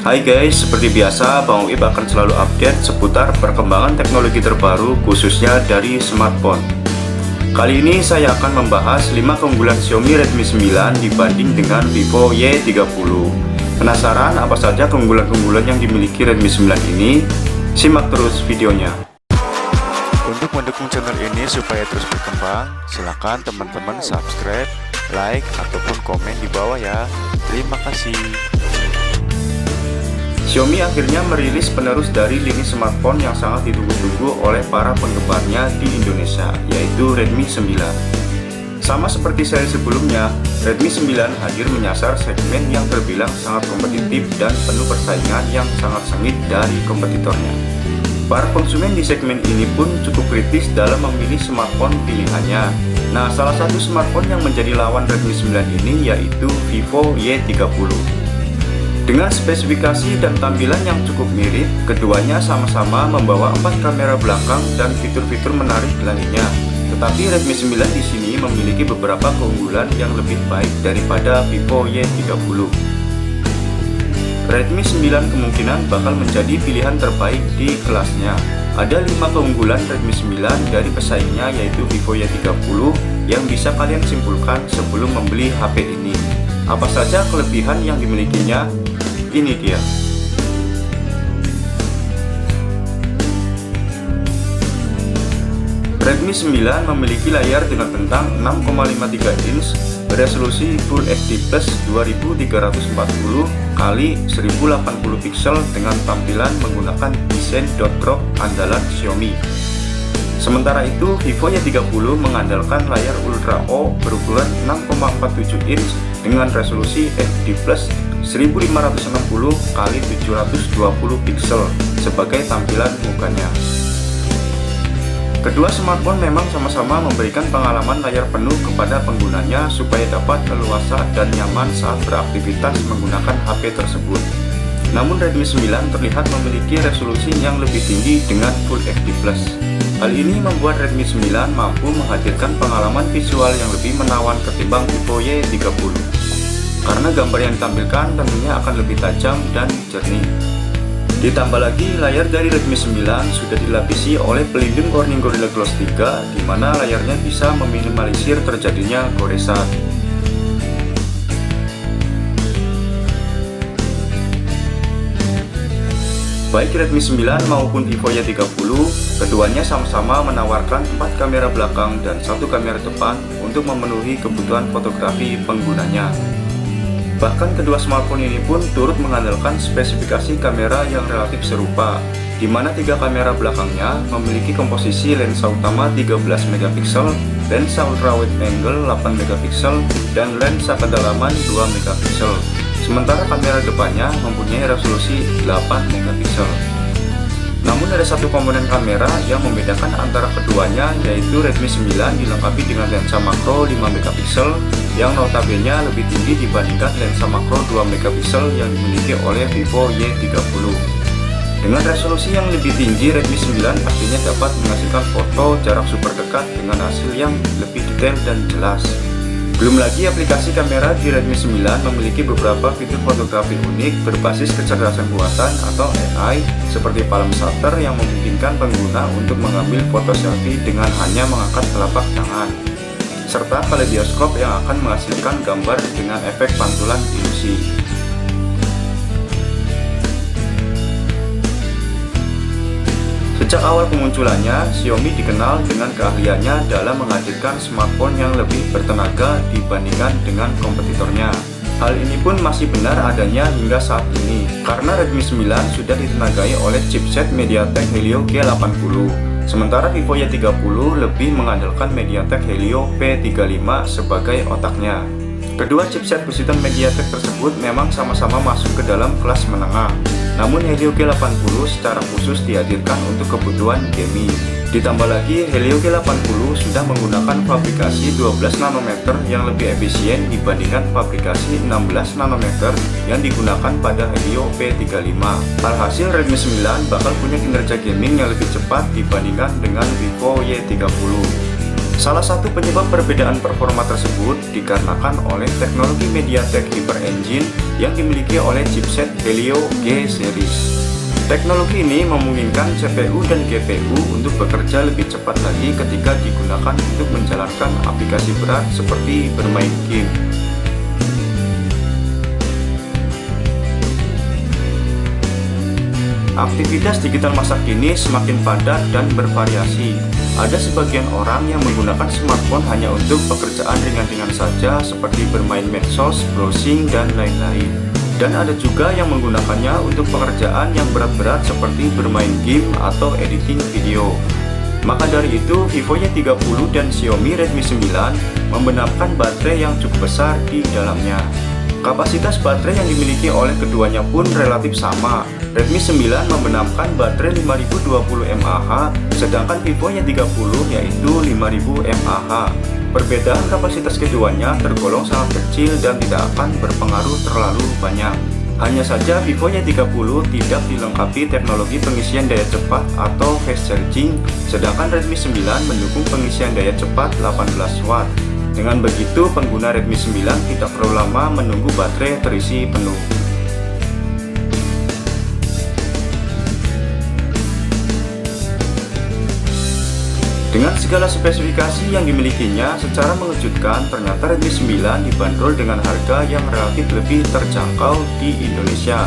Hai guys, seperti biasa Bang Uip akan selalu update seputar perkembangan teknologi terbaru khususnya dari smartphone. Kali ini saya akan membahas 5 keunggulan Xiaomi Redmi 9 dibanding dengan Vivo Y30. Penasaran apa saja keunggulan-keunggulan yang dimiliki Redmi 9 ini? Simak terus videonya. Untuk mendukung channel ini supaya terus berkembang, silakan teman-teman subscribe, like, ataupun komen di bawah ya. Terima kasih. Xiaomi akhirnya merilis penerus dari lini smartphone yang sangat ditunggu-tunggu oleh para penggemarnya di Indonesia, yaitu Redmi 9. Sama seperti seri sebelumnya, Redmi 9 hadir menyasar segmen yang terbilang sangat kompetitif dan penuh persaingan yang sangat sengit dari kompetitornya. Para konsumen di segmen ini pun cukup kritis dalam memilih smartphone pilihannya. Nah, salah satu smartphone yang menjadi lawan Redmi 9 ini yaitu Vivo Y30. Dengan spesifikasi dan tampilan yang cukup mirip, keduanya sama-sama membawa 4 kamera belakang dan fitur-fitur menarik lainnya. Tetapi Redmi 9 di sini memiliki beberapa keunggulan yang lebih baik daripada Vivo Y30. Redmi 9 kemungkinan bakal menjadi pilihan terbaik di kelasnya. Ada 5 keunggulan Redmi 9 dari pesaingnya yaitu Vivo Y30 yang bisa kalian simpulkan sebelum membeli HP ini. Apa saja kelebihan yang dimilikinya? Ini dia. Redmi 9 memiliki layar dengan bentang 6,53 inch beresolusi Full HD Plus 2340 x 1080 pixel dengan tampilan menggunakan desain dot drop andalan Xiaomi. Sementara itu, Vivo Y30 mengandalkan layar Ultra O berukuran 6,47 inch dengan resolusi HD Plus 1560 x 720 pixel sebagai tampilan mukanya. Kedua smartphone memang sama-sama memberikan pengalaman layar penuh kepada penggunanya supaya dapat leluasa dan nyaman saat beraktivitas menggunakan HP tersebut. Namun Redmi 9 terlihat memiliki resolusi yang lebih tinggi dengan Full HD+. Hal ini membuat Redmi 9 mampu menghadirkan pengalaman visual yang lebih menawan ketimbang Vivo Y30. Karena gambar yang ditampilkan tentunya akan lebih tajam dan jernih. Ditambah lagi, layar dari Redmi 9 sudah dilapisi oleh pelindung Corning Gorilla Glass 3, di mana layarnya bisa meminimalisir terjadinya goresan. Baik Redmi 9 maupun Vivo Y30, keduanya sama-sama menawarkan 4 kamera belakang dan 1 kamera depan untuk memenuhi kebutuhan fotografi penggunanya. Bahkan kedua smartphone ini pun turut mengandalkan spesifikasi kamera yang relatif serupa, di mana 3 kamera belakangnya memiliki komposisi lensa utama 13 megapiksel, lensa ultra wide angle 8 megapiksel, dan lensa kedalaman 2 megapiksel. Sementara kamera depannya mempunyai resolusi 8 megapiksel. Namun ada satu komponen kamera yang membedakan antara keduanya, yaitu Redmi 9 dilengkapi dengan lensa makro 5 megapiksel yang notabene lebih tinggi dibandingkan lensa makro 2 megapiksel yang dimiliki oleh Vivo Y30. Dengan resolusi yang lebih tinggi, Redmi 9 pastinya dapat menghasilkan foto jarak super dekat dengan hasil yang lebih detail dan jelas. Belum lagi aplikasi kamera di Redmi 9 memiliki beberapa fitur fotografi unik berbasis kecerdasan buatan atau AI seperti palm shutter yang memungkinkan pengguna untuk mengambil foto selfie dengan hanya mengangkat telapak tangan, serta kaleidoskop yang akan menghasilkan gambar dengan efek pantulan ilusi. Sejak awal kemunculannya, Xiaomi dikenal dengan keahliannya dalam menghadirkan smartphone yang lebih bertenaga dibandingkan dengan kompetitornya. Hal ini pun masih benar adanya hingga saat ini, karena Redmi 9 sudah ditenagai oleh chipset MediaTek Helio G80, sementara Vivo Y30 lebih mengandalkan MediaTek Helio P35 sebagai otaknya. Kedua chipset besutan MediaTek tersebut memang sama-sama masuk ke dalam kelas menengah. Namun Helio G80 secara khusus dihadirkan untuk kebutuhan gaming. Ditambah lagi, Helio G80 sudah menggunakan fabrikasi 12 nanometer yang lebih efisien dibandingkan fabrikasi 16 nanometer yang digunakan pada Helio P35. Alhasil Redmi 9 bakal punya kinerja gaming yang lebih cepat dibandingkan dengan Vivo Y30. Salah satu penyebab perbedaan performa tersebut dikarenakan oleh teknologi MediaTek Hyper Engine yang dimiliki oleh chipset Helio G series. Teknologi ini memungkinkan CPU dan GPU untuk bekerja lebih cepat lagi ketika digunakan untuk menjalankan aplikasi berat seperti bermain game. Aktivitas digital masa kini semakin padat dan bervariasi. Ada sebagian orang yang menggunakan smartphone hanya untuk pekerjaan ringan-ringan saja seperti bermain medsos, browsing, dan lain-lain. Dan ada juga yang menggunakannya untuk pekerjaan yang berat-berat seperti bermain game atau editing video. Maka dari itu, Vivo Y30 dan Xiaomi Redmi 9 membenamkan baterai yang cukup besar di dalamnya. Kapasitas baterai yang dimiliki oleh keduanya pun relatif sama. Redmi 9 membenamkan baterai 5020 mAh, sedangkan Vivo Y30 yaitu 5000 mAh. Perbedaan kapasitas keduanya tergolong sangat kecil dan tidak akan berpengaruh terlalu banyak. Hanya saja Vivo Y30 tidak dilengkapi teknologi pengisian daya cepat atau fast charging, sedangkan Redmi 9 mendukung pengisian daya cepat 18 watt. Dengan begitu, pengguna Redmi 9 tidak perlu lama menunggu baterai terisi penuh. Dengan segala spesifikasi yang dimilikinya, secara mengejutkan ternyata Redmi 9 dibanderol dengan harga yang relatif lebih terjangkau di Indonesia.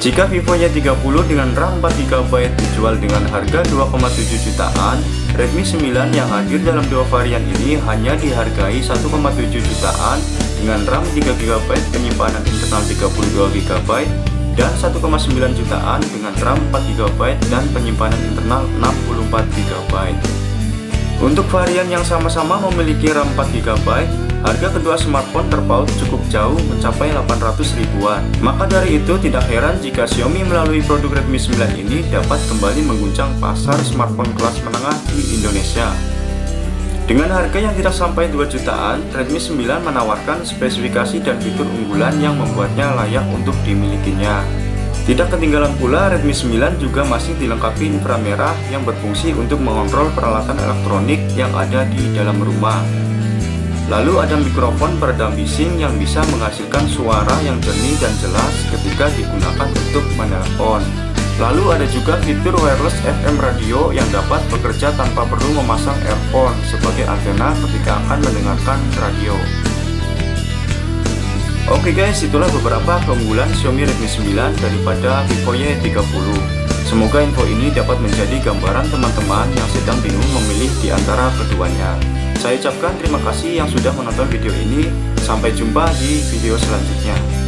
Jika Vivo Y30 dengan RAM 4GB dijual dengan harga 2,7 jutaan, Redmi 9 yang hadir dalam dua varian ini hanya dihargai 1,7 jutaan dengan RAM 3GB penyimpanan internal 32GB dan 1,9 jutaan dengan RAM 4GB dan penyimpanan internal 64GB. Untuk varian yang sama-sama memiliki RAM 4GB, harga kedua smartphone terpaut cukup jauh mencapai 800 ribuan. Maka dari itu tidak heran jika Xiaomi melalui produk Redmi 9 ini dapat kembali mengguncang pasar smartphone kelas menengah di Indonesia. Dengan harga yang tidak sampai 2 jutaan, Redmi 9 menawarkan spesifikasi dan fitur unggulan yang membuatnya layak untuk dimilikinya. Tidak ketinggalan pula, Redmi 9 juga masih dilengkapi inframerah yang berfungsi untuk mengontrol peralatan elektronik yang ada di dalam rumah. Lalu ada mikrofon peredam bising yang bisa menghasilkan suara yang jernih dan jelas ketika digunakan untuk menelpon. Lalu ada juga fitur wireless FM radio yang dapat bekerja tanpa perlu memasang earphone sebagai antena ketika akan mendengarkan radio. Oke guys, itulah beberapa keunggulan Xiaomi Redmi 9 daripada Vivo Y30. Semoga info ini dapat menjadi gambaran teman-teman yang sedang bingung memilih di antara keduanya. Saya ucapkan terima kasih yang sudah menonton video ini. Sampai jumpa di video selanjutnya.